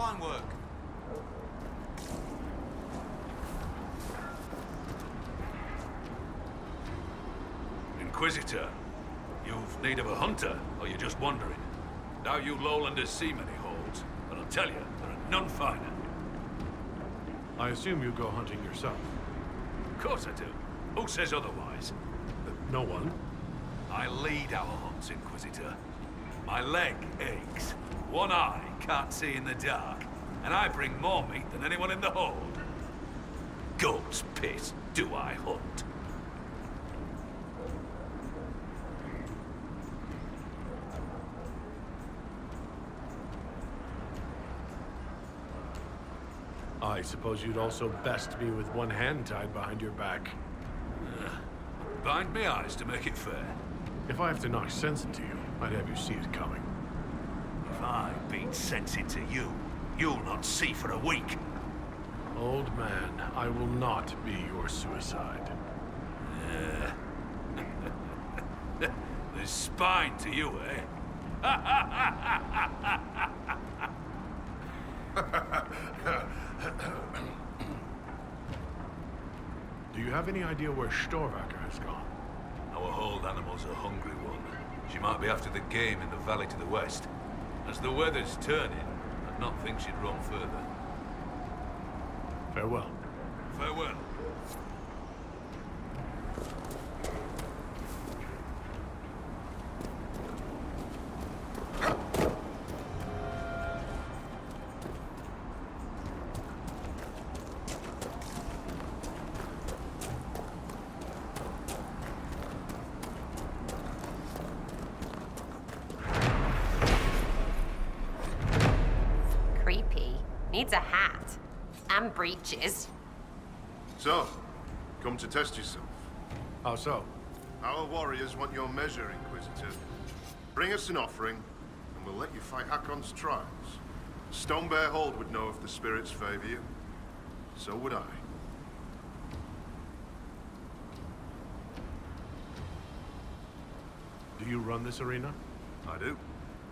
Fine work. Inquisitor, you've need of a hunter, or you're just wandering? Now you lowlanders see many holds, but I'll tell you, there are none finer. I assume you go hunting yourself. Of course I do. Who says otherwise? No one? I lead our hunts, Inquisitor. My leg aches. One eye can't see in the dark. And I bring more meat than anyone in the hold. Goat's piss do I hunt. I suppose you'd also best me with one hand tied behind your back. Bind me eyes to make it fair. If I have to knock sense into you, I'd have you see it coming. If I beat sense into you, you'll not see for a week. Old man, I will not be your suicide. There's spine to you, eh? Do you have any idea where Storvacker has gone? Our hold animal's a hungry one. She might be after the game in the valley to the west. As the weather's turning, I'd not think she'd run further. Farewell. Farewell. Creepy. Needs a hat. And breeches. So, come to test yourself. How so? Our warriors want your measure, Inquisitor. Bring us an offering, and we'll let you fight Hakkon's trials. Stone Bear Hold would know if the spirits favor you. So would I. Do you run this arena? I do.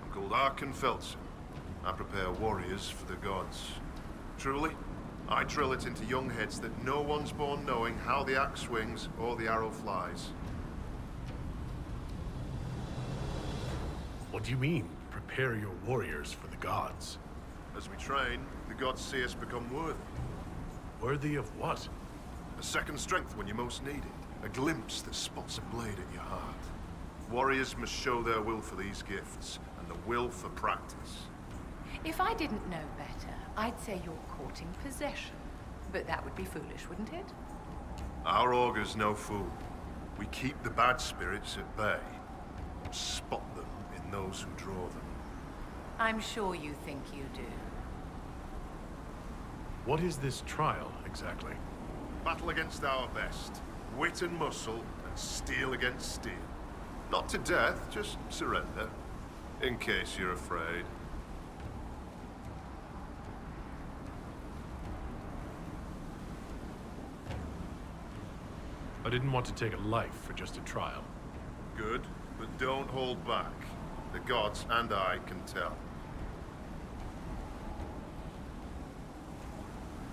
I'm called Felsen. I prepare warriors for the gods. Truly, I drill it into young heads that no one's born knowing how the axe swings or the arrow flies. What do you mean, prepare your warriors for the gods? As we train, the gods see us become worthy. Worthy of what? A second strength when you most need it. A glimpse that spots a blade at your heart. Warriors must show their will for these gifts, and the will for practice. If I didn't know better, I'd say you're courting possession. But that would be foolish, wouldn't it? Our augur's no fool. We keep the bad spirits at bay. Spot them in those who draw them. I'm sure you think you do. What is this trial, exactly? Battle against our best. Wit and muscle, and steel against steel. Not to death, just surrender. In case you're afraid. I didn't want to take a life for just a trial. Good, but don't hold back. The gods and I can tell.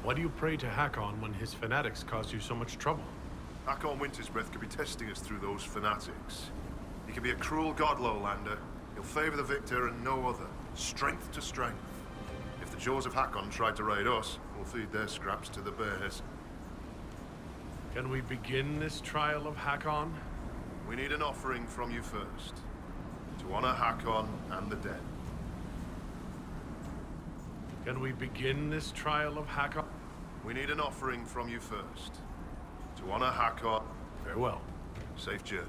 Why do you pray to Hakkon when his fanatics cause you so much trouble? Hakkon Wintersbreath could be testing us through those fanatics. He can be a cruel god, Lowlander. He'll favor the victor and no other. Strength to strength. If the jaws of Hakkon tried to raid us, we'll feed their scraps to the bears. Can we begin this trial of Hakkon? We need an offering from you first. To honor Hakkon and the dead. Can we begin this trial of Hakkon? We need an offering from you first. To honor Hakkon. Farewell. Safe journey.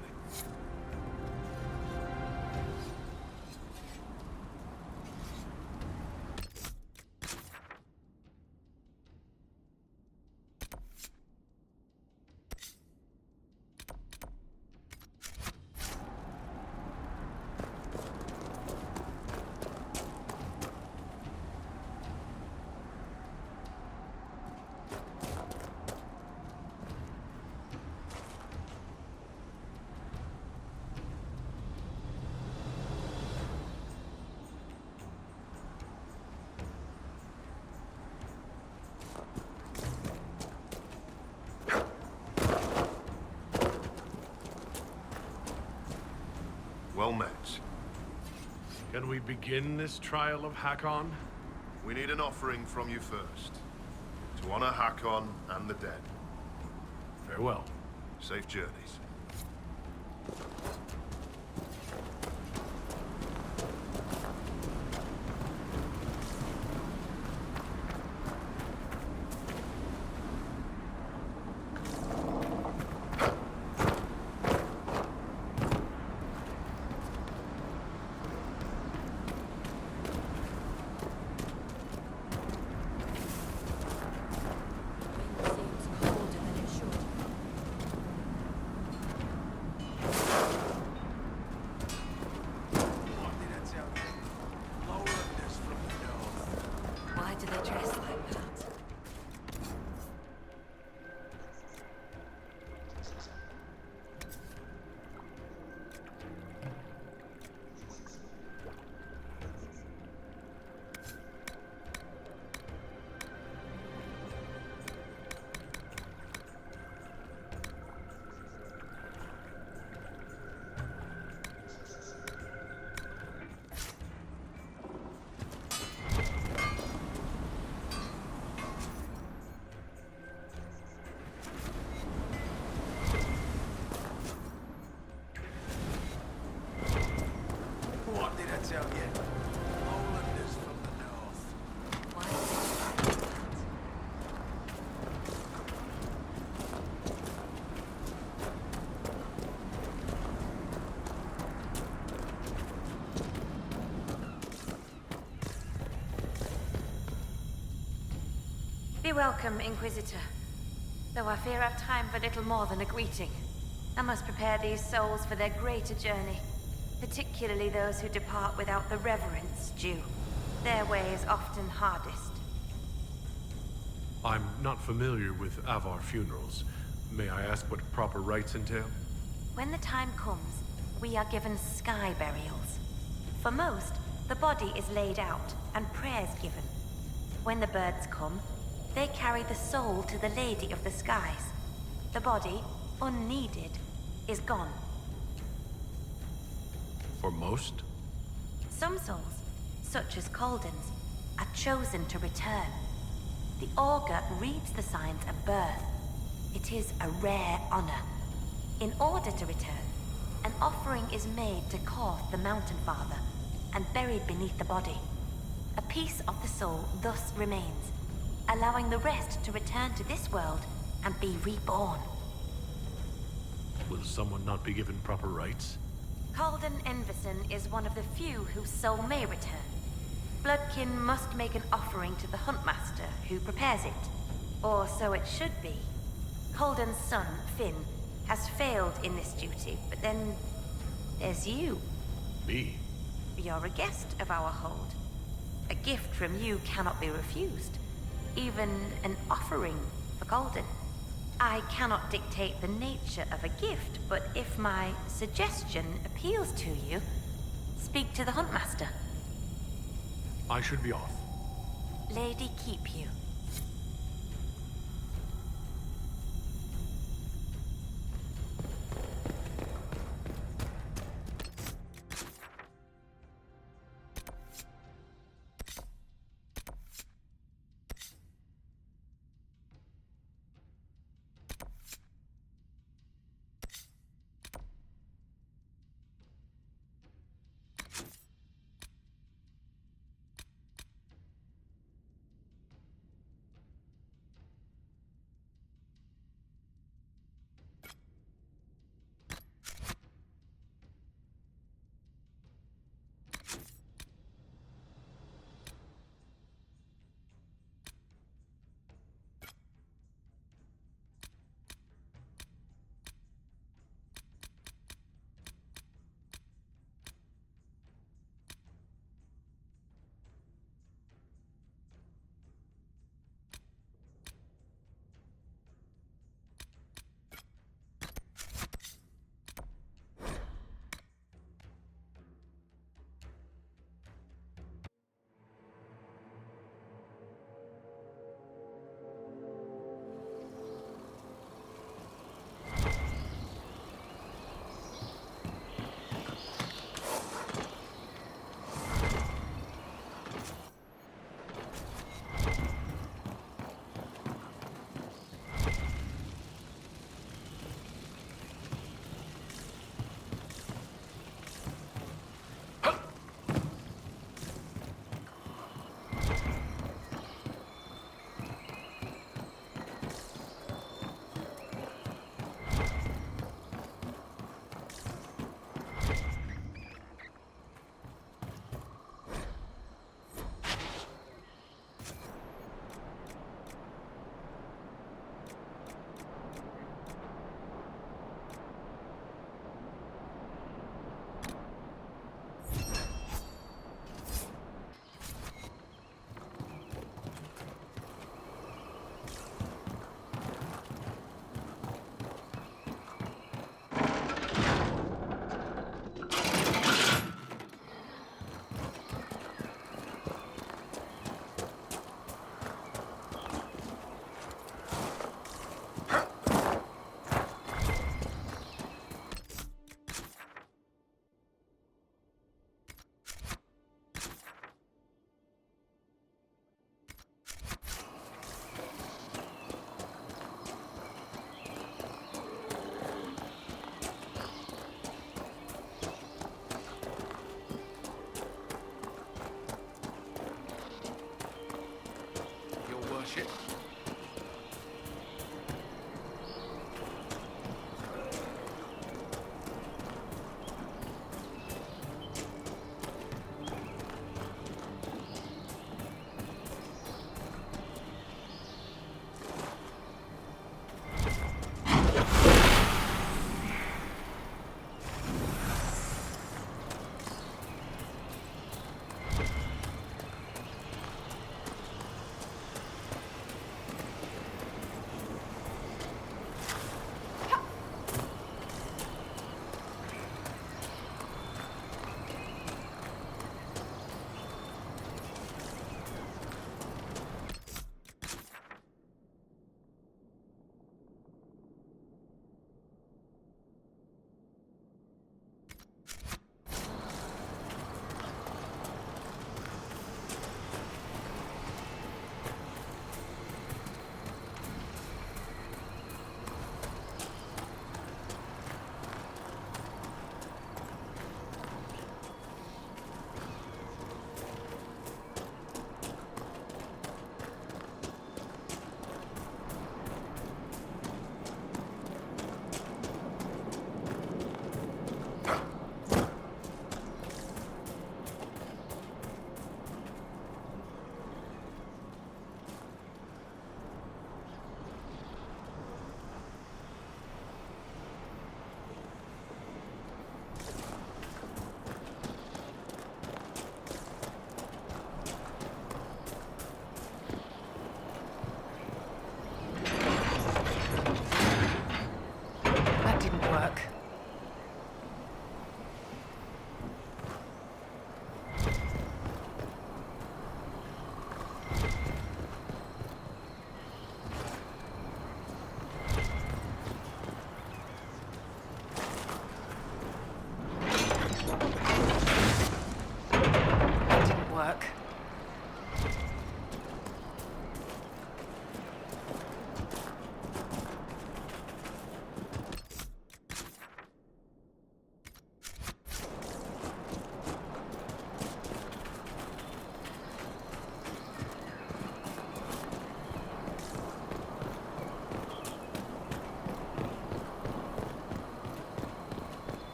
Can we begin this trial of Hakkon? We need an offering from you first. To honor Hakkon and the dead. Farewell. Safe journeys. Why do they dress like that? What did I tell you? Lowlanders from the north. Why do they dress like that? Be welcome, Inquisitor. Though I fear I've time for little more than a greeting. I must prepare these souls for their greater journey, particularly those who depart without the reverence due. Their way is often hardest. I'm not familiar with Avar funerals. May I ask what proper rites entail? When the time comes, we are given sky burials. For most, the body is laid out and prayers given. When the birds come, they carry the soul to the Lady of the Skies. The body, unneeded, is gone. For most? Some souls, such as Calden's, are chosen to return. The augur reads the signs of birth. It is a rare honor. In order to return, an offering is made to Korth the Mountain Father and buried beneath the body. A piece of the soul thus remains, allowing the rest to return to this world and be reborn. Will someone not be given proper rites? Calden Enverson is one of the few whose soul may return. Bloodkin must make an offering to the Huntmaster, who prepares it. Or so it should be. Calden's son, Finn, has failed in this duty, but then there's you. Me? You're a guest of our hold. A gift from you cannot be refused. Even an offering for Calden. I cannot dictate the nature of a gift, but if my suggestion appeals to you, speak to the Huntmaster. I should be off. Lady keep you.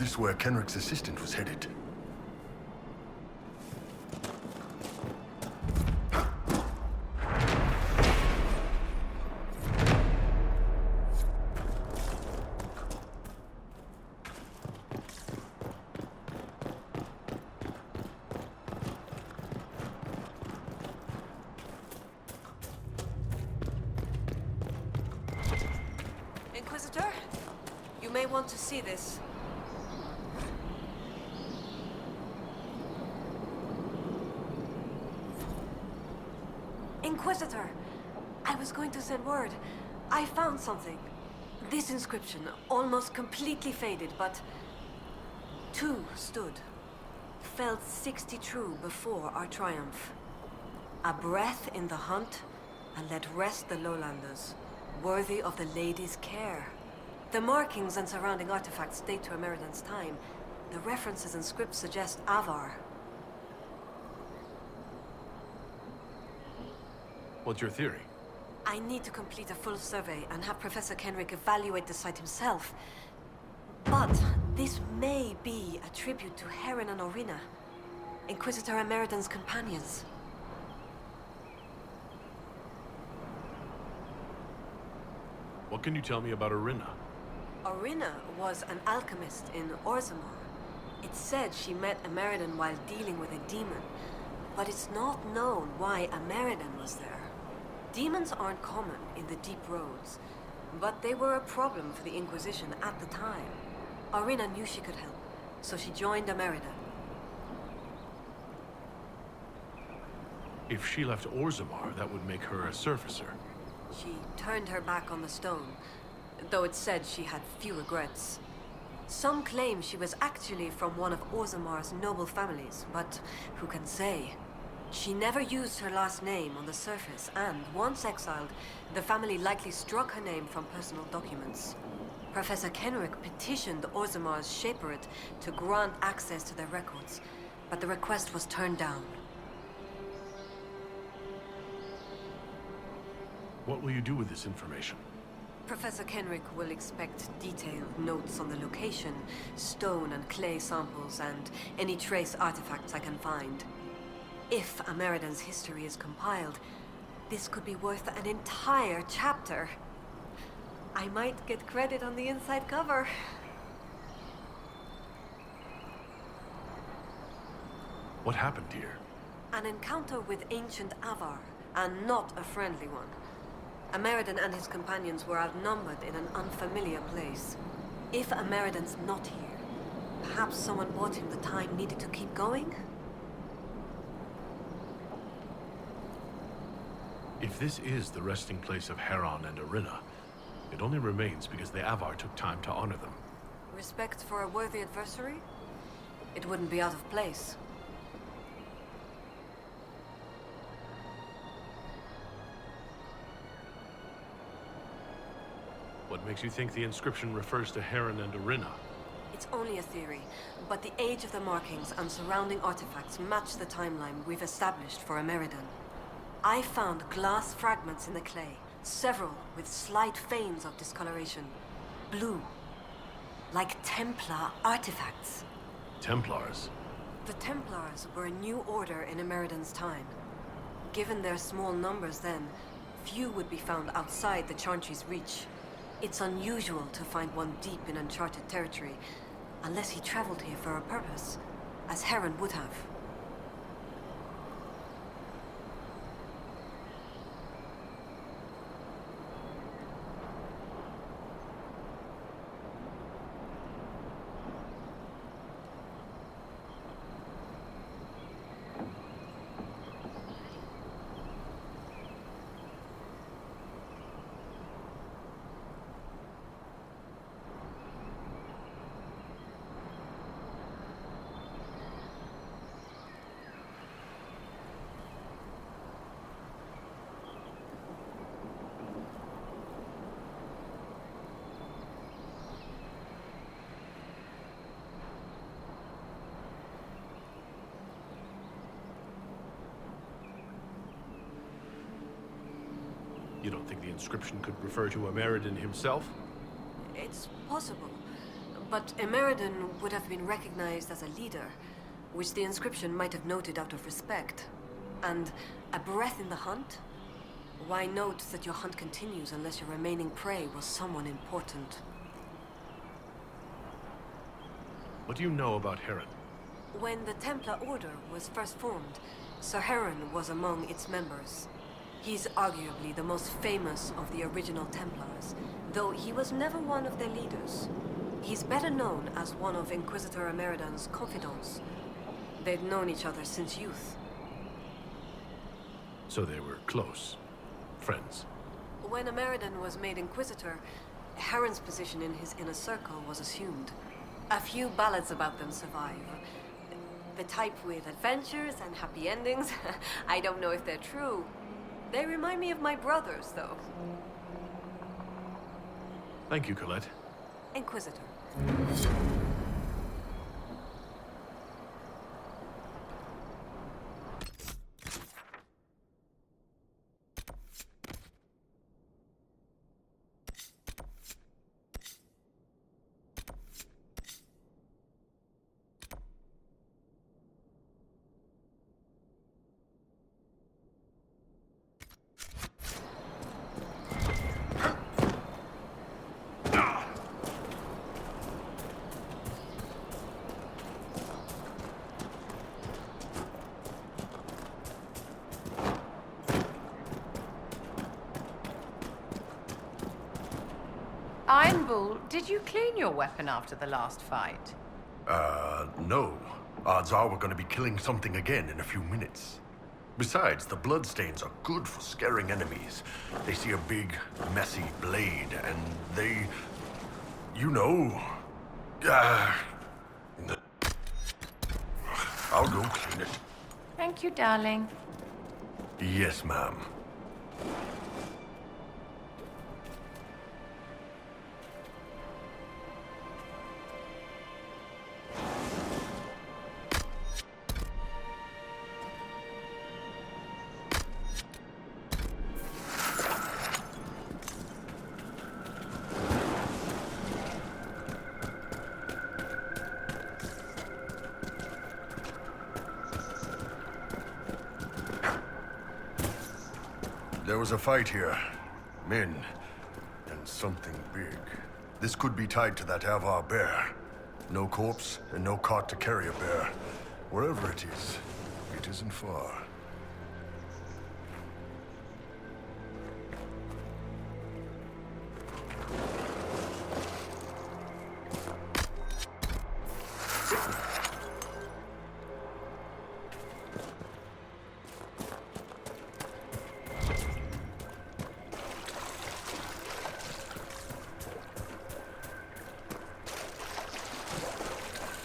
this where Kenrick's assistant was headed? Inquisitor, you may want to see this. Inquisitor, I was going to send word. I found something. This inscription, almost completely faded, but two stood. Felt 60 true before our triumph. A breath in the hunt, and let rest the lowlanders, worthy of the lady's care. The markings and surrounding artifacts date to Ameridan's time. The references and scripts suggest Avar. What's your theory? I need to complete a full survey and have Professor Kenrick evaluate the site himself. But this may be a tribute to Heron and Orina, Inquisitor Ameridan's companions. What can you tell me about Orina? Orina was an alchemist in Orzammar. It's said she met Ameridan while dealing with a demon, but it's not known why Ameridan was there. Demons aren't common in the deep roads, but they were a problem for the Inquisition at the time. Orina knew she could help, so she joined Ameridan. If she left Orzammar, that would make her a surfacer. She turned her back on the stone, though it's said she had few regrets. Some claim she was actually from one of Orzammar's noble families, but who can say? She never used her last name on the surface, and once exiled, the family likely struck her name from personal documents. Professor Kenrick petitioned Orzammar's Shaperate to grant access to their records, but the request was turned down. What will you do with this information? Professor Kenrick will expect detailed notes on the location, stone and clay samples, and any trace artifacts I can find. If Ameridan's history is compiled, this could be worth an entire chapter. I might get credit on the inside cover. What happened here? An encounter with ancient Avar, and not a friendly one. Ameridan and his companions were outnumbered in an unfamiliar place. If Ameridan's not here, perhaps someone bought him the time needed to keep going? If this is the resting place of Heron and Orina, it only remains because the Avar took time to honor them. Respect for a worthy adversary? It wouldn't be out of place. What makes you think the inscription refers to Heron and Orina? It's only a theory, but the age of the markings and surrounding artifacts match the timeline we've established for Ameridan. I found glass fragments in the clay, several with slight veins of discoloration. Blue. Like Templar artifacts. Templars? The Templars were a new order in Ameridan's time. Given their small numbers then, few would be found outside the Chantry's reach. It's unusual to find one deep in uncharted territory, unless he traveled here for a purpose, as Heron would have. You don't think the inscription could refer to Ameridan himself? It's possible, But Emeriden would have been recognized as a leader, which the inscription might have noted out of respect. And a breath in the hunt? Why note that your hunt continues unless your remaining prey was someone important? What do you know about Heron? When the Templar Order was first formed, Sir Heron was among its members. He's arguably the most famous of the original Templars, though he was never one of their leaders. He's better known as one of Inquisitor Emeriden's confidants. They'd known each other since youth. So they were close. Friends. When Emeriden was made Inquisitor, Heron's position in his inner circle was assumed. A few ballads about them survive. The type with adventures and happy endings. I don't know if they're true. They remind me of my brothers, though. Thank you, Colette. Inquisitor. Iron Bull, did you clean your weapon after the last fight? No. Odds are we're gonna be killing something again in a few minutes. Besides, the bloodstains are good for scaring enemies. They see a big, messy blade, and they... You know... I'll go clean it. Thank you, darling. Yes, ma'am. There was a fight here. Men. And something big. This could be tied to that Avar bear. No corpse and no cart to carry a bear. Wherever it isn't far.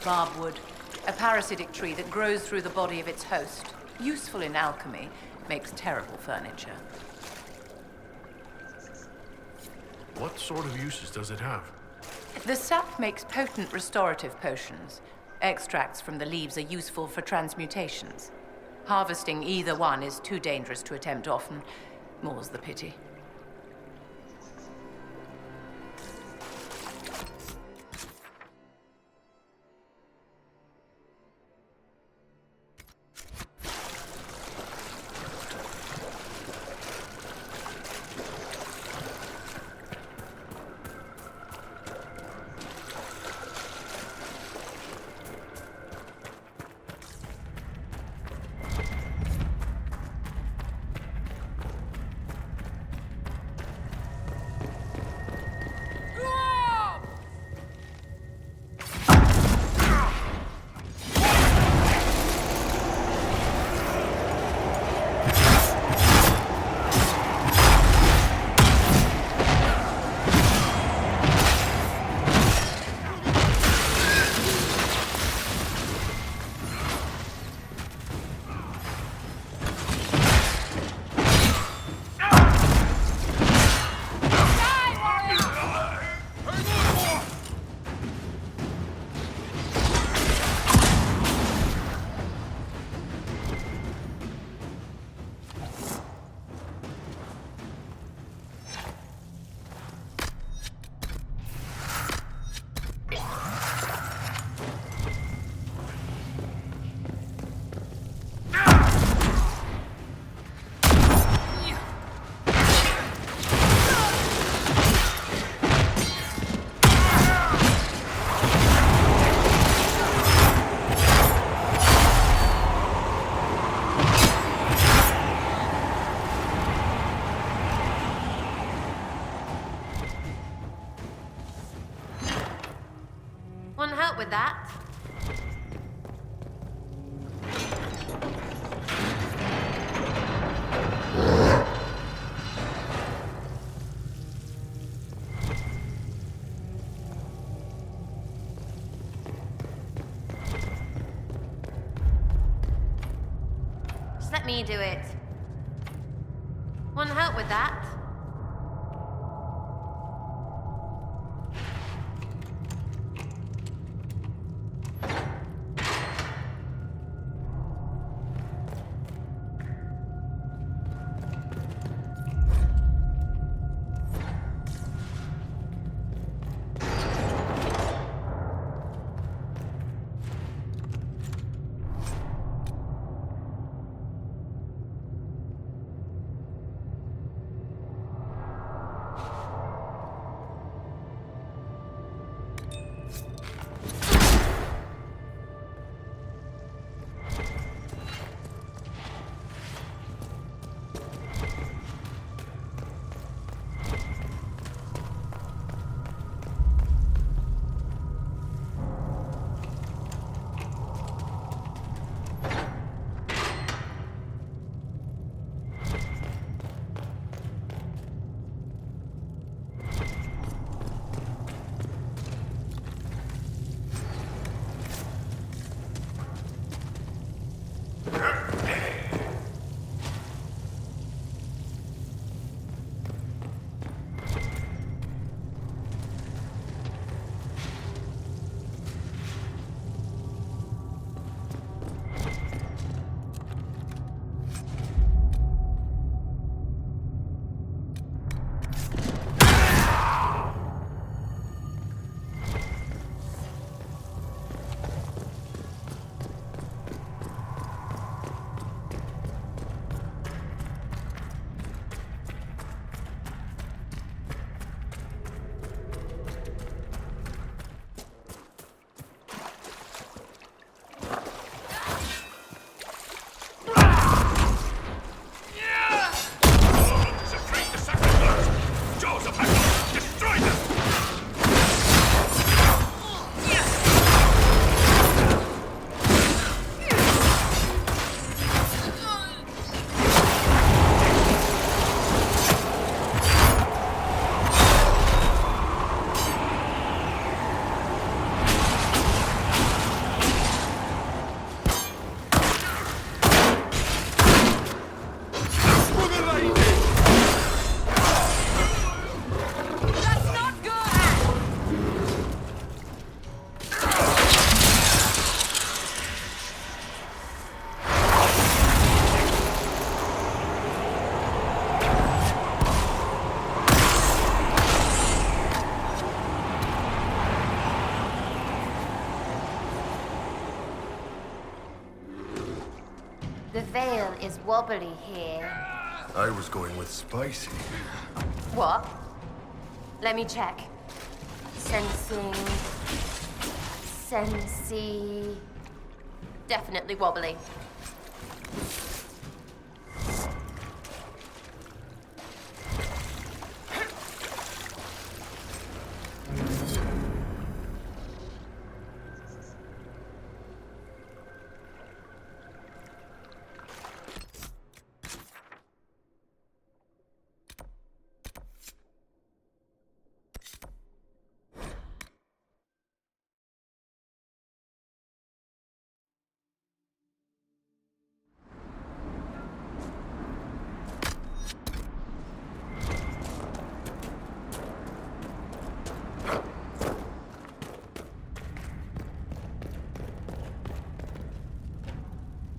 Barbwood, a parasitic tree that grows through the body of its host. Useful in alchemy, makes terrible furniture. What sort of uses does it have? The sap makes potent restorative potions. Extracts from the leaves are useful for transmutations. Harvesting either one is too dangerous to attempt often. More's the pity. help with that. Just let me do it. Want help with that? The veil is wobbly here. I was going with spicy. What? Let me check. Sensing... Sensey... Definitely wobbly.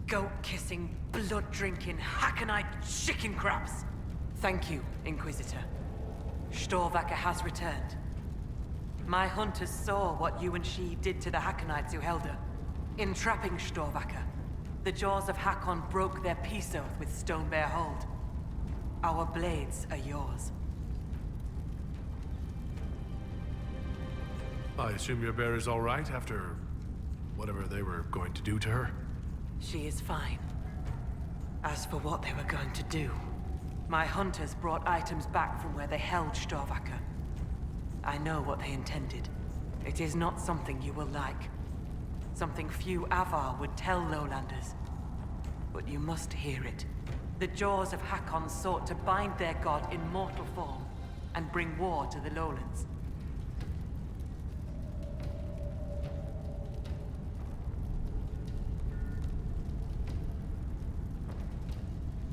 Goat-kissing, blood-drinking, Hakkonite chicken crabs! Thank you, Inquisitor. Storvacker has returned. My hunters saw what you and she did to the Hakkonites who held her. In trapping Storvacker, the jaws of Hakkon broke their peace oath with Stonebear Hold. Our blades are yours. I assume your bear is all right after whatever they were going to do to her? She is fine. As for what they were going to do, my hunters brought items back from where they held Storvacker. I know what they intended. It is not something you will like. Something few Avar would tell Lowlanders. But you must hear it. The Jaws of Hakkon sought to bind their god in mortal form and bring war to the Lowlands.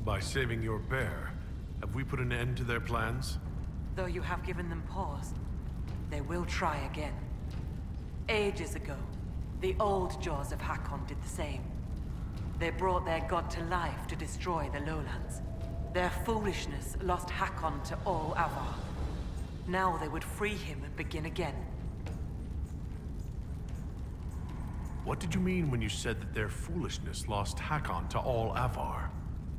By saving your bear, have we put an end to their plans? Though you have given them pause, they will try again. Ages ago, the old Jaws of Hakkon did the same. They brought their god to life to destroy the Lowlands. Their foolishness lost Hakkon to all Avar. Now they would free him and begin again. What did you mean when you said that their foolishness lost Hakkon to all Avar?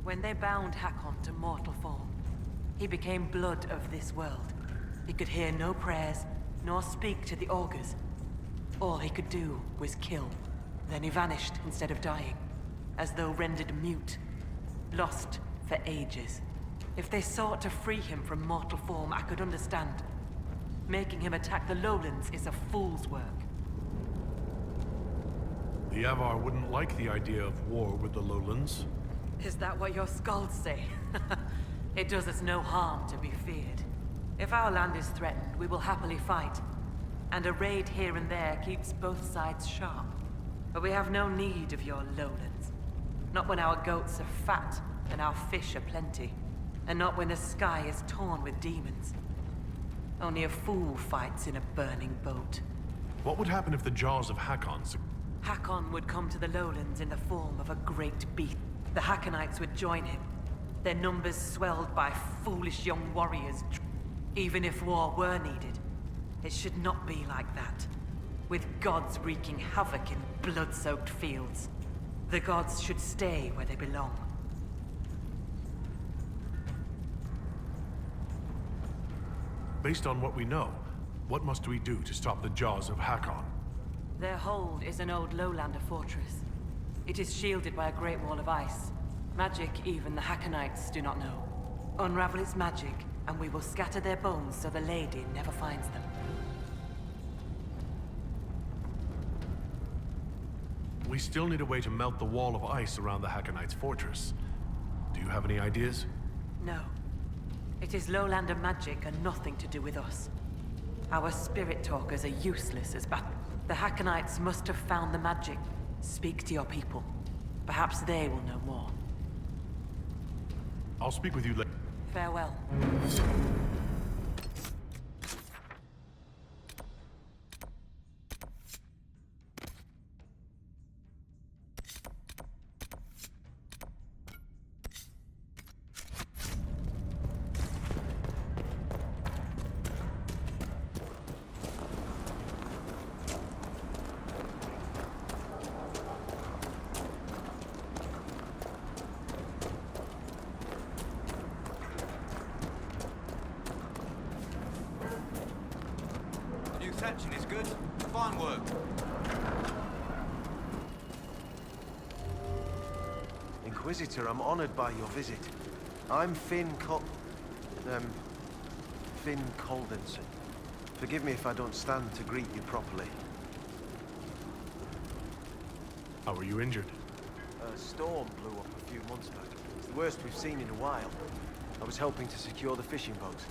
When they bound Hakkon to mortal form, he became blood of this world. He could hear no prayers, nor speak to the augurs. All he could do was kill. Then he vanished instead of dying, as though rendered mute, lost for ages. If they sought to free him from mortal form, I could understand. Making him attack the Lowlands is a fool's work. The Avar wouldn't like the idea of war with the Lowlands. Is that what your skulls say? It does us no harm to be feared. If our land is threatened, we will happily fight. And a raid here and there keeps both sides sharp. But we have no need of your Lowlands. Not when our goats are fat and our fish are plenty. And not when the sky is torn with demons. Only a fool fights in a burning boat. What would happen if the Jaws of Hakkon... Hakkon would come to the Lowlands in the form of a great beast. The Hakkonites would join him, their numbers swelled by foolish young warriors. Even if war were needed, it should not be like that. With gods wreaking havoc in blood-soaked fields. The gods should stay where they belong. Based on what we know, what must we do to stop the Jaws of Hakkon? Their hold is an old Lowlander fortress. It is shielded by a great wall of ice. Magic even the Hakkonites do not know. Unravel its magic, and we will scatter their bones so the lady never finds them. We still need a way to melt the wall of ice around the Hakkonites' fortress. Do you have any ideas? No. It is Lowlander magic and nothing to do with us. Our spirit talkers are useless as battle. The Hakkonites must have found the magic. Speak to your people. Perhaps they will know more. I'll speak with you later. Farewell. Reception is good. Fine work. Inquisitor, I'm honored by your visit. I'm Finn Coldenson. Forgive me if I don't stand to greet you properly. How were you injured? A storm blew up a few months back. It's the worst we've seen in a while. I was helping to secure the fishing boat.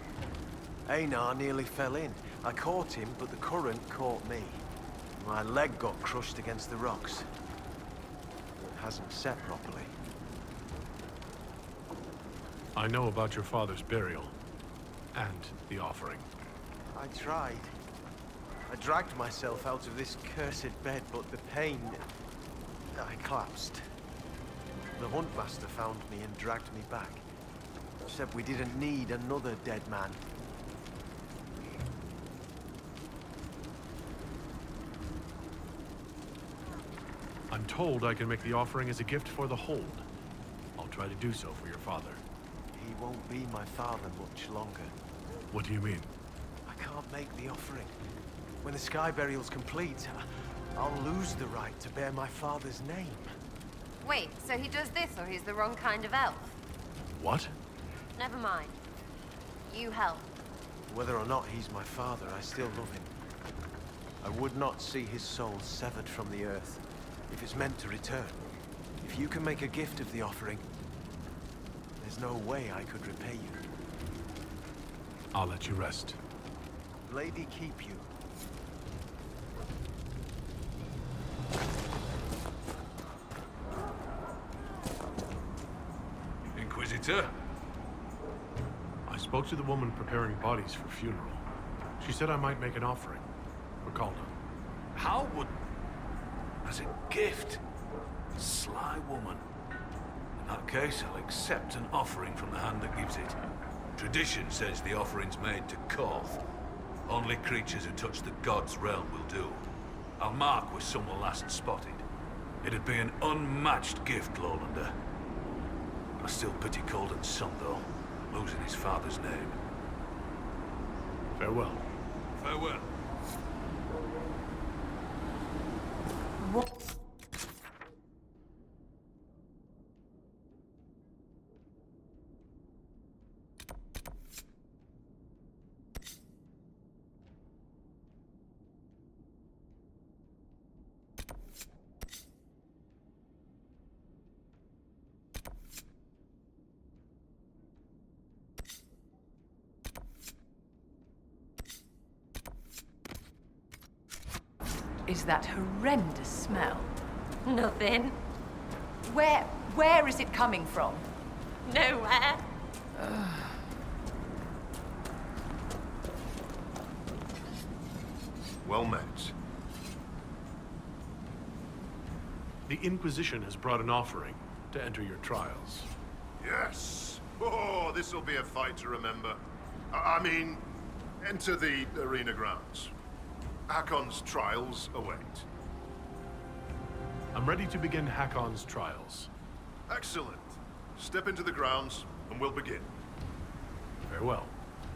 Einar nearly fell in. I caught him, but the current caught me. My leg got crushed against the rocks. It hasn't set properly. I know about your father's burial. And the offering. I tried. I dragged myself out of this cursed bed, but the pain... I collapsed. The huntmaster found me and dragged me back. Said we didn't need another dead man. I'm told I can make the offering as a gift for the hold. I'll try to do so for your father. He won't be my father much longer. What do you mean? I can't make the offering. When the sky burial's complete, I'll lose the right to bear my father's name. Wait, so he does this, or he's the wrong kind of elf? What? Never mind. You help. Whether or not he's my father, I still love him. I would not see his soul severed from the earth, if it's meant to return. If you can make a gift of the offering, there's no way I could repay you. I'll let you rest. Lady keep you. Inquisitor? I spoke to the woman preparing bodies for funeral. She said I might make an offering. For Calden. How would... As a gift? Sly woman. In that case, I'll accept an offering from the hand that gives it. Tradition says the offering's made to Koth. Only creatures who touch the god's realm will do. I'll mark where someone last spotted. It'd be an unmatched gift, Lowlander. I still pity Calden's son, though, losing his father's name. Farewell. Farewell. What? Is that horrendous smell? Nothing. Where is it coming from? Nowhere. Well met. The Inquisition has brought an offering to enter your trials. Yes! Oh, this'll be a fight to remember. I mean, enter the arena grounds. Hakkon's trials await. I'm ready to begin Hakkon's trials. Excellent. Step into the grounds, and we'll begin. Farewell.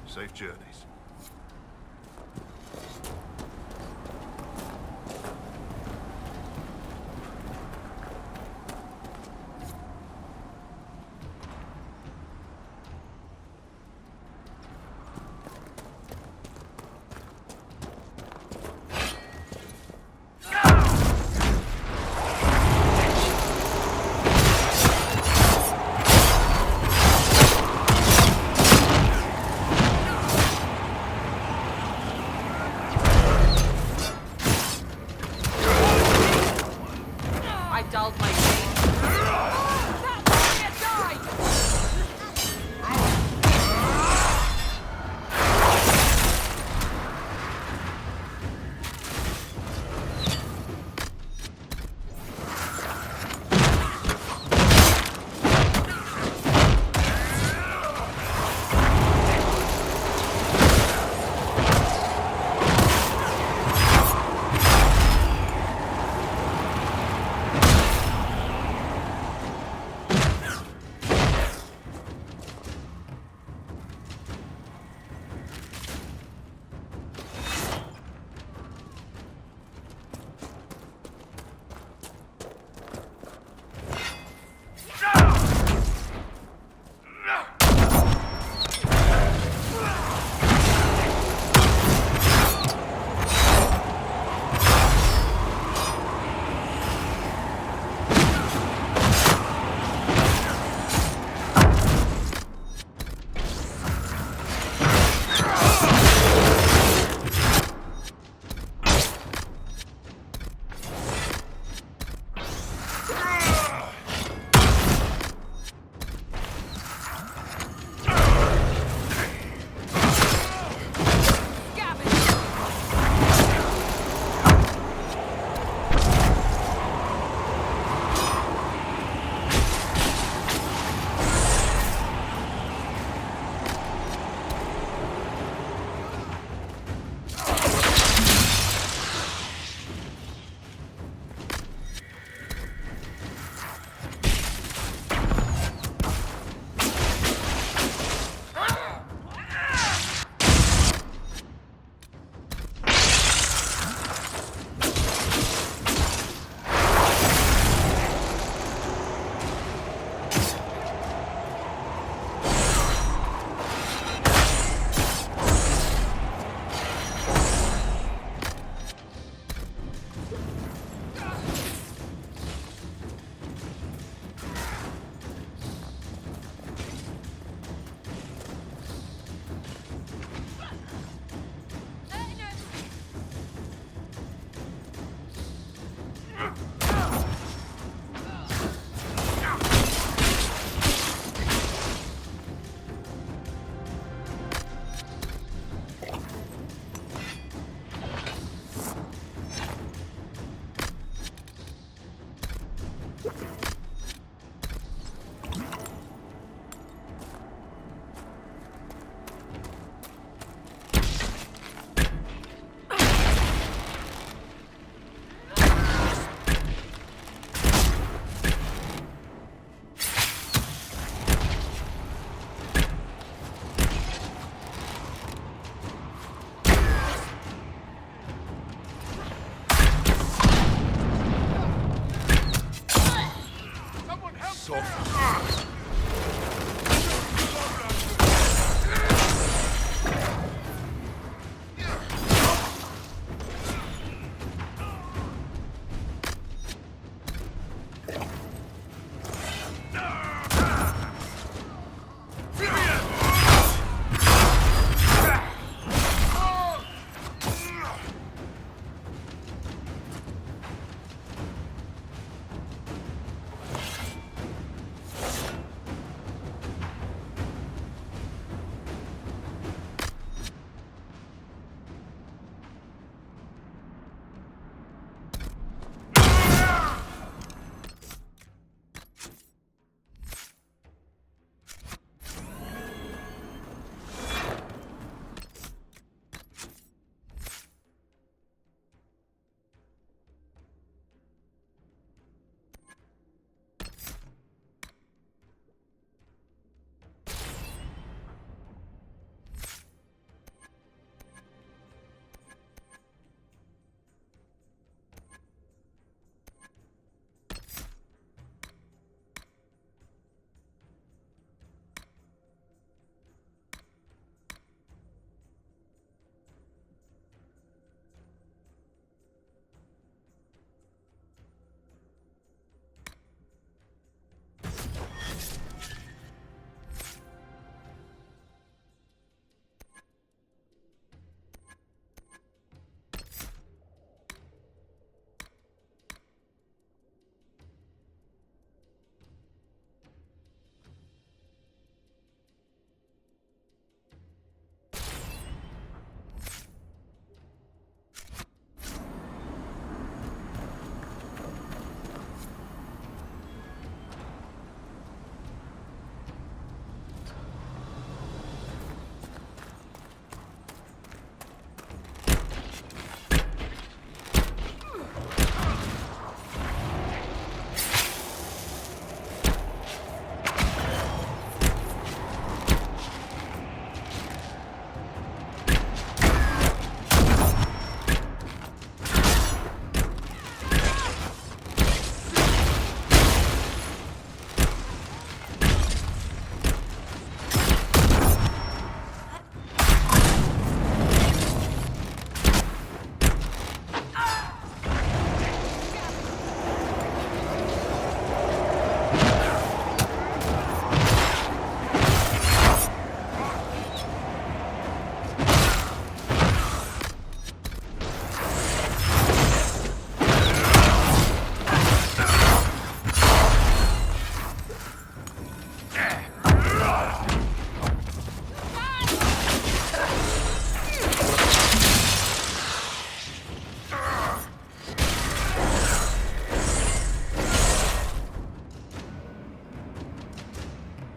Safe journeys. I dulled my brain.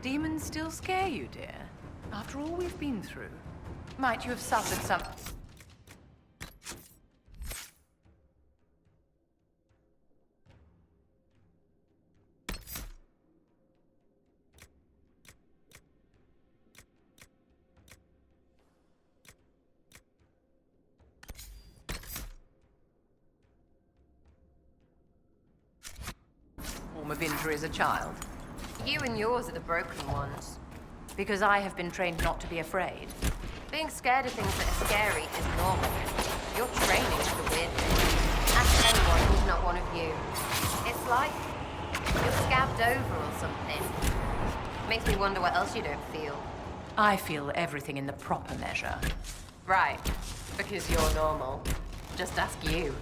Demons still scare you, dear? After all we've been through? Might you have suffered some... form of injury as a child? You and yours are the broken ones. Because I have been trained not to be afraid. Being scared of things that are scary is normal. Your training is the weird thing. Ask anyone who's not one of you. It's like you're scabbed over or something. Makes me wonder what else you don't feel. I feel everything in the proper measure. Right, because you're normal. Just ask you.